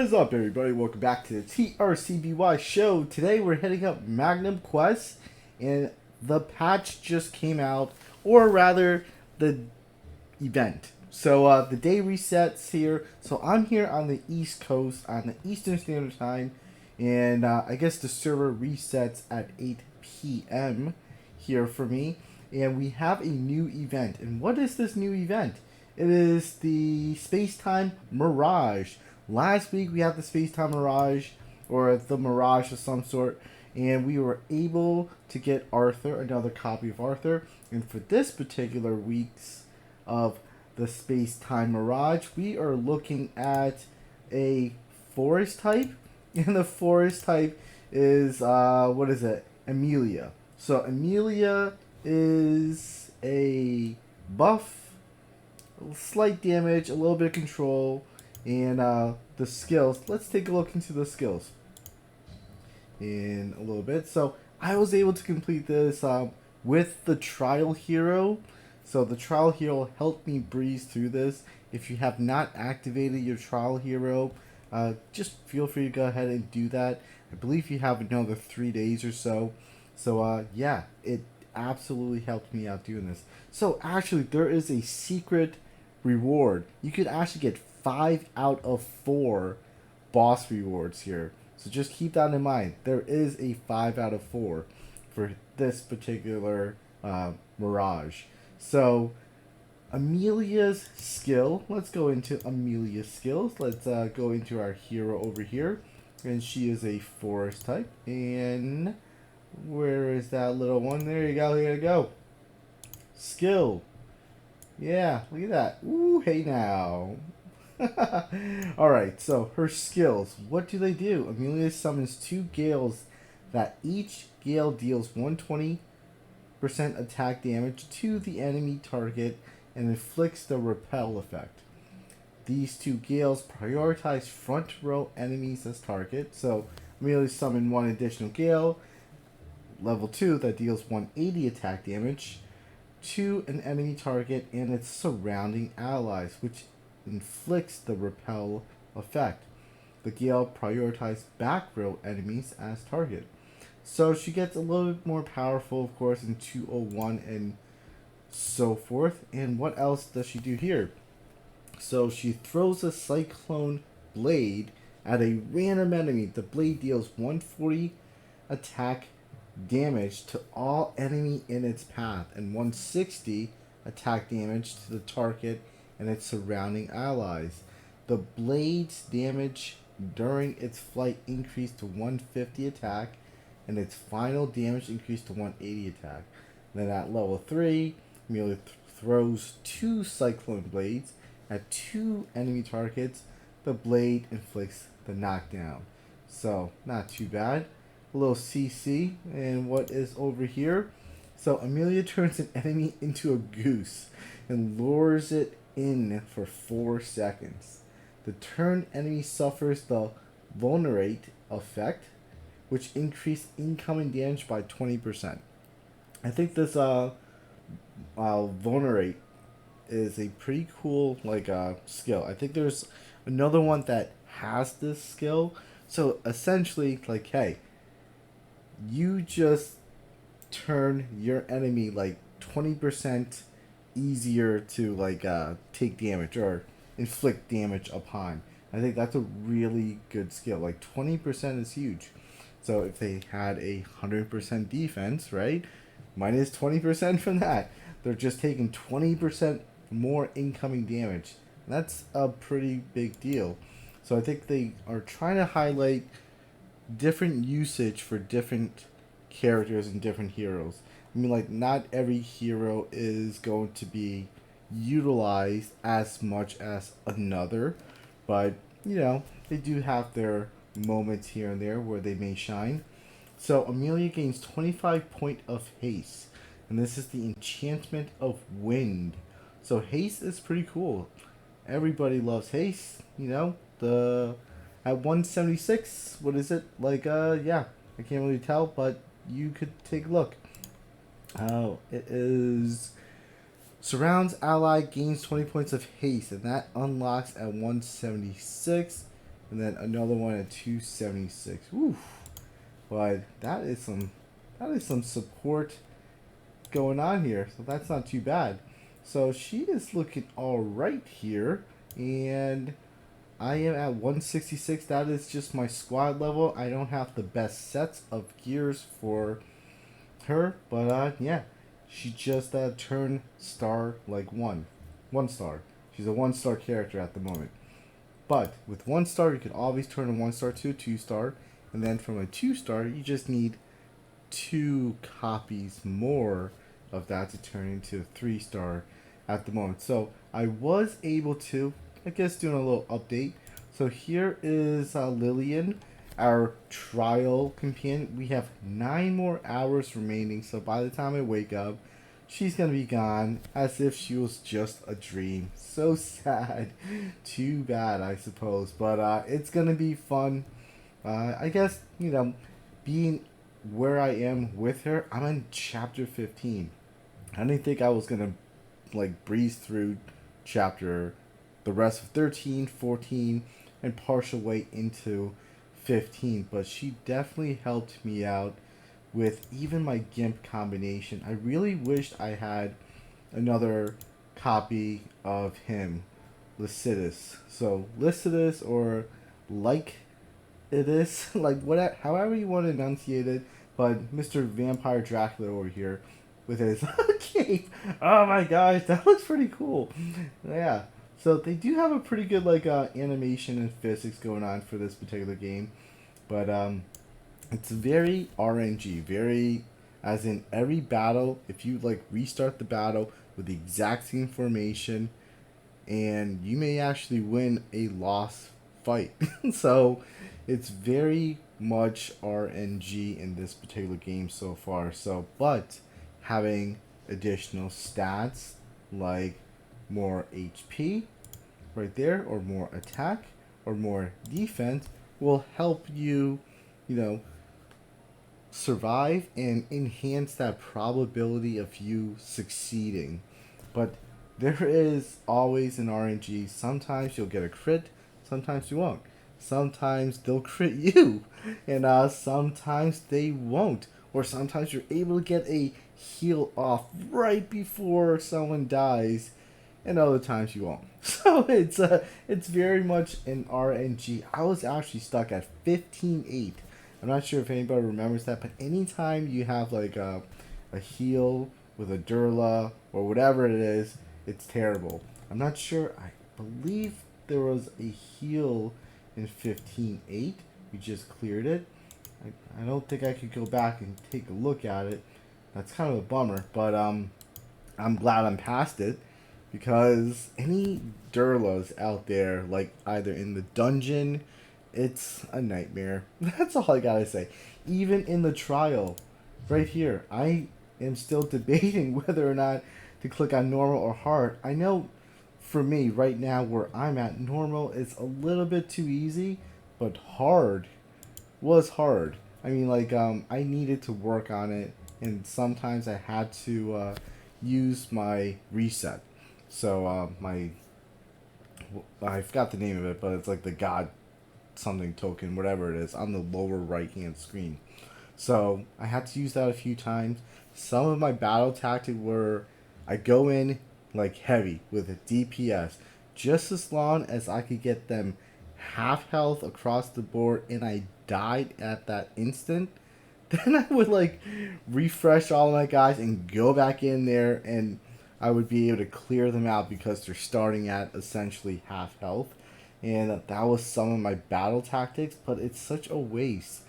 What is up, everybody? Welcome back to the TRCBY show. Today we're hitting up Magnum Quest, and the patch just came out, or rather, the event. So the day resets here. So I'm here on the East Coast on the Eastern Standard Time, and I guess the server resets at 8 p.m. here for me. And we have a new event. And what is this new event? It is the Space-Time Mirage. Last week we had the Space-Time Mirage, or the Mirage of some sort, and we were able to get Arthur, another copy of Arthur. And for this particular week's of the Space-Time Mirage, we are looking at a forest type, and the forest type is, what is it? Emilia. So Emilia is a buff, slight damage, a little bit of control, and the skills. Let's take a look into the skills in a little bit. So I was able to complete this with the trial hero. So the trial hero helped me breeze through this. If you have not activated your trial hero, just feel free to go ahead and do that. I believe you have another 3 days or so. So yeah, it absolutely helped me out doing this. So actually, there is a secret reward. You could actually get 5 out of 4 boss rewards here. So just keep that in mind. There is a 5 out of 4 for this particular Mirage. So Emilia's skill. Let's go into Emilia's skills. Let's go into our hero over here. And she is a forest type. And where is that little one? There you go. Here you go. Skill. Yeah, look at that. Ooh, hey now. Alright, so her skills. What do they do? Emilia summons 2 gales that each gale deals 120% attack damage to the enemy target and inflicts the repel effect. These 2 gales prioritize front row enemies as target. So Emilia summon 1 additional gale, level 2, that deals 180 attack damage to an enemy target and its surrounding allies, which inflicts the repel effect. The gale prioritizes back row enemies as target. So she gets a little bit more powerful, of course, in 201 and so forth. And what else does she do here? So she throws a cyclone blade at a random enemy. The blade deals 140 attack damage to all enemy in its path and 160 attack damage to the target and its surrounding allies. The blade's damage during its flight increased to 150 attack and its final damage increased to 180 attack. Then at level 3, Emilia throws 2 cyclone blades at 2 enemy targets. The blade inflicts the knockdown. So not too bad. A little CC, and what is over here? So Emilia turns an enemy into a goose and lures it in for 4 seconds. The turned enemy suffers the vulnerate effect, which increased incoming damage by 20%. I think this vulnerate is a pretty cool skill. I think there's another one that has this skill. So essentially, like, hey, you just turn your enemy 20% easier to take damage or inflict damage upon. I think that's a really good skill. 20% is huge. So if they had a 100% defense, right, minus 20% from that, they're just taking 20% more incoming damage. That's a pretty big deal. So I think they are trying to highlight different usage for different characters and different heroes. I mean, not every hero is going to be utilized as much as another, but they do have their moments here and there where they may shine. So Emilia gains 25 point of haste, and this is the enchantment of wind. So haste is pretty cool. Everybody loves haste. At 176, what is it? Yeah, I can't really tell, but you could take a look. It is surrounds ally, gains 20 points of haste, and that unlocks at 176. and then another one at 276. Oof. But that is some support going on here, so that's not too bad. So she is looking all right here, and I am at 166. That is just my squad level. I don't have the best sets of gears for her, but yeah, she just turned star like one star. She's a 1 star character at the moment. But with 1 star, you can always turn a 1 star to a 2 star, and then from a 2 star, you just need 2 copies more of that to turn into a 3 star at the moment. So I was able to, I guess, doing a little update. So here is Lillian, our trial companion. We have 9 more hours remaining, so by the time I wake up, she's gonna be gone as if she was just a dream. So sad. Too bad, I suppose. But it's gonna be fun. I guess, being where I am with her, I'm in chapter 15. I didn't think I was gonna like breeze through chapter the rest of 13, 14, and partial way into 15, but she definitely helped me out with even my GIMP combination. I really wished I had another copy of him, Lycidas. So Lycidas, or like it is, like whatever, however you want to enunciate it. But Mr. Vampire Dracula over here with his cape. Oh my gosh, that looks pretty cool. Yeah. So they do have a pretty good animation and physics going on for this particular game, but it's very RNG, very, as in every battle. If you restart the battle with the exact same formation, and you may actually win a lost fight. So it's very much RNG in this particular game so far. So, but having additional stats like more HP right there, or more attack, or more defense will help you, you know, survive and enhance that probability of you succeeding. But there is always an RNG. Sometimes you'll get a crit, sometimes you won't. Sometimes they'll crit you, and sometimes they won't. Or sometimes you're able to get a heal off right before someone dies, and other times you won't. So it's very much an RNG. I was actually stuck at 15-8. I'm not sure if anybody remembers that, but anytime you have a heal with a Durla or whatever it is, it's terrible. I'm not sure. I believe there was a heal in 15-8. We just cleared it. I don't think I could go back and take a look at it. That's kind of a bummer, but I'm glad I'm past it, because any Durlas out there, like either in the dungeon, it's a nightmare. That's all I gotta say. Even in the trial, right here, I am still debating whether or not to click on normal or hard. I know for me right now where I'm at, normal is a little bit too easy, but hard was hard. I mean, I needed to work on it, and sometimes I had to use my reset. So I forgot the name of it, but it's like the God something token, whatever it is, on the lower right hand screen. So I had to use that a few times. Some of my battle tactics were I go in like heavy with a DPS, just as long as I could get them half health across the board, and I died at that instant. Then I would refresh all of my guys and go back in there, and I would be able to clear them out because they're starting at essentially half health. And that was some of my battle tactics, but it's such a waste.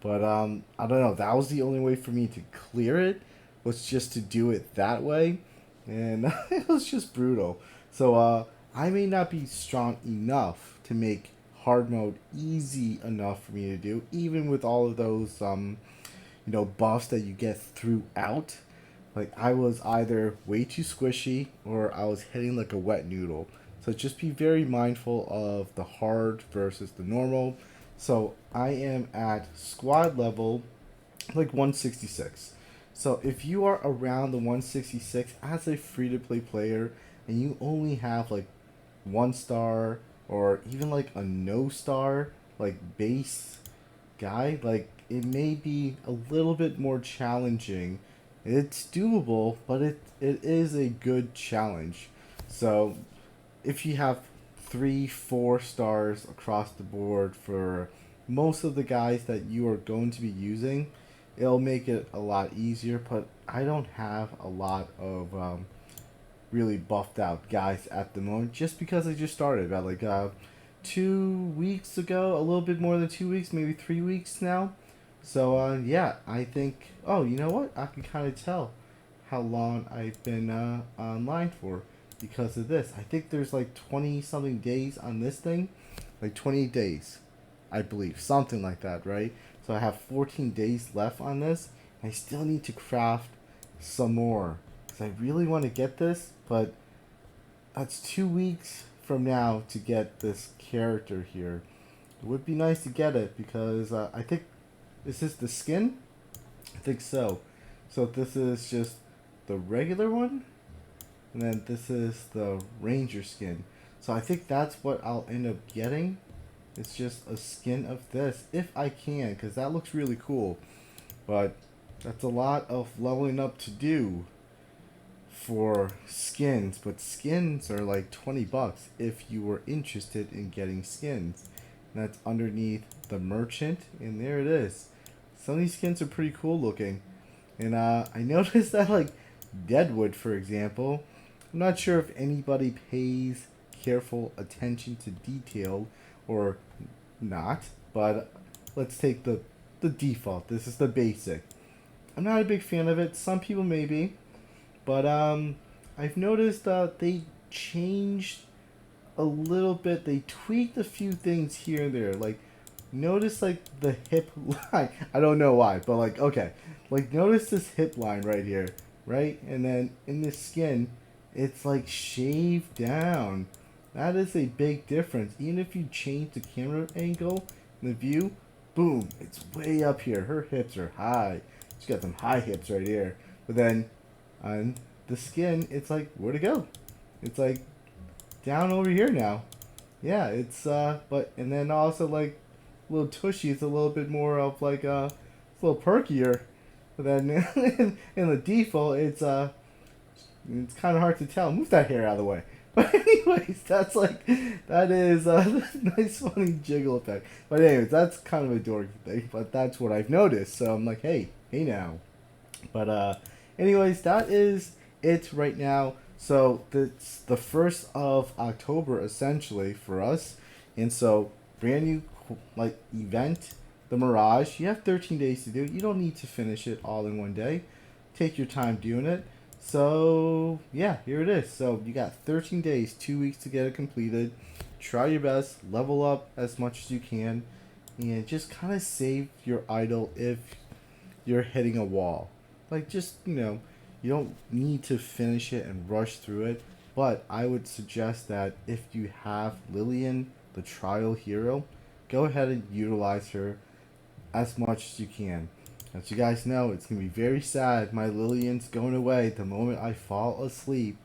But I don't know. That was the only way for me to clear it, was just to do it that way, and it was just brutal. So I may not be strong enough to make hard mode easy enough for me to do, even with all of those buffs that you get throughout. Like, I was either way too squishy or I was hitting like a wet noodle. So just be very mindful of the hard versus the normal. So I am at squad level 166. So if you are around the 166 as a free to play player, and you only have 1 star or even like a no star like base guy, like it may be a little bit more challenging. It's doable, but it is a good challenge. So if you have 3, 4 stars across the board for most of the guys that you are going to be using, it'll make it a lot easier. But I don't have a lot of really buffed out guys at the moment, just because I just started about like 2 weeks ago, a little bit more than 2 weeks, maybe 3 weeks now. So yeah, I think. Oh, you know what? I can kind of tell how long I've been online for because of this. I think there's like 20 something days on this thing, like 28 days, I believe, something like that, right? So I have 14 days left on this. I still need to craft some more because I really want to get this, but that's 2 weeks from now to get this character here. It would be nice to get it because I think, is this the skin? I think so. So this is just the regular one, and then this is the ranger skin. So I think that's what I'll end up getting. It's just a skin of this, if I can, because that looks really cool. But that's a lot of leveling up to do for skins. But skins are like 20 bucks if you were interested in getting skins. And that's underneath the merchant, and there it is. Some of these skins are pretty cool looking. And I noticed that like Deadwood, for example, I'm not sure if anybody pays careful attention to detail or not, but let's take the default. This is the basic. I'm not a big fan of it. Some people may be, but I've noticed that they changed a little bit. They tweaked a few things here and there. Like, notice like the hip line. I don't know why, but like, okay, like notice this hip line right here, right? And then in the skin, it's like shaved down. That is a big difference. Even if you change the camera angle in the view, boom, it's way up here. Her hips are high. She's got some high hips right here. But then on the skin, it's like, where to go? It's like down over here now. Yeah, it's but and then also like little tushy, it's a little bit more of like it's a little perkier. But then in the default, it's kind of hard to tell. Move that hair out of the way. But anyways, that's like that is a nice funny jiggle effect. But anyways, that's kind of a dorky thing. But that's what I've noticed. So I'm like, hey now. But anyways, that is it right now. So it's the 1st of October essentially for us, and so brand new like event, the Mirage. You have 13 days to do it. You don't need to finish it all in one day. Take your time doing it. So yeah, here it is. So you got 13 days, 2 weeks to get it completed. Try your best, level up as much as you can, and just kind of save your idol if you're hitting a wall. Like just, you don't need to finish it and rush through it, but I would suggest that if you have Lillian, the trial hero, go ahead and utilize her as much as you can. As you guys know, it's going to be very sad. My Lillian's going away the moment I fall asleep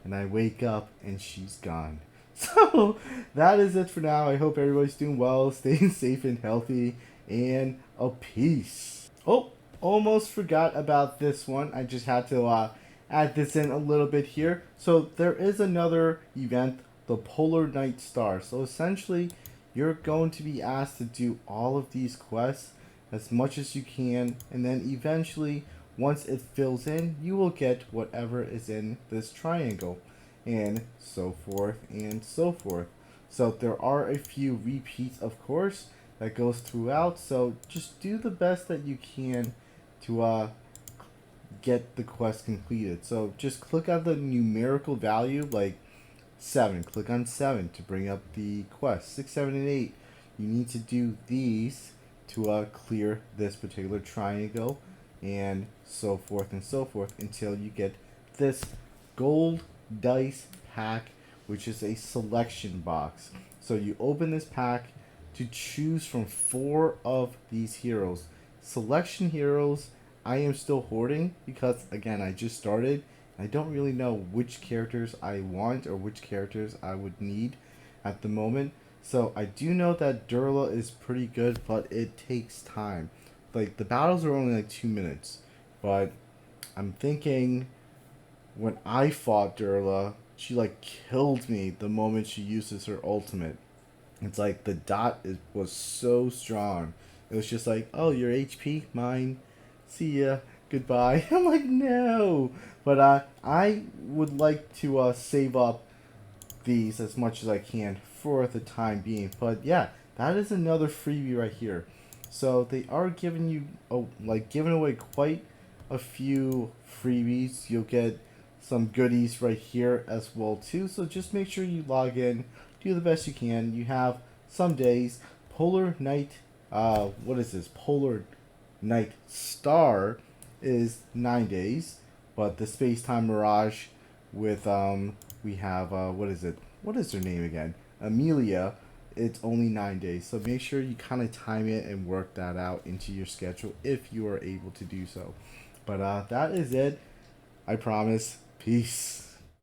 and I wake up and she's gone. So that is it for now. I hope everybody's doing well, staying safe and healthy, and a peace. Oh, almost forgot about this one. I just had to add this in a little bit here. So there is another event, the Polar Night Star. So essentially, you're going to be asked to do all of these quests as much as you can, and then eventually, once it fills in, you will get whatever is in this triangle, and so forth and so forth. So there are a few repeats, of course, that goes throughout. So just do the best that you can to get the quest completed. So just click on the numerical value, like 7. Click on 7 to bring up the quest. 6, 7, and 8. You need to do these to clear this particular triangle, and so forth and so forth until you get this gold dice pack, which is a selection box. So you open this pack to choose from 4 of these heroes. Selection heroes I am still hoarding because, again, I just started. I don't really know which characters I want or which characters I would need. at the moment. So I do know that Durla is pretty good, but it takes time. Like the battles are only like 2 minutes, but I'm thinking when I fought Durla, she like killed me the moment she uses her ultimate. It's like the was so strong. It was just like, oh, your HP, mine. See ya, goodbye. I'm like, no. But I would like to save up these as much as I can for the time being. But yeah, that is another freebie right here. So they are giving you giving away quite a few freebies. You'll get some goodies right here as well too. So just make sure you log in, do the best you can. You have some days. Polar Night, what is this? Polar Night Star is 9 days, but the Space Time Mirage with we have what is it? What is her name again? Emilia. It's only 9 days, so make sure you kind of time it and work that out into your schedule if you are able to do so. But that is it. I promise. Peace.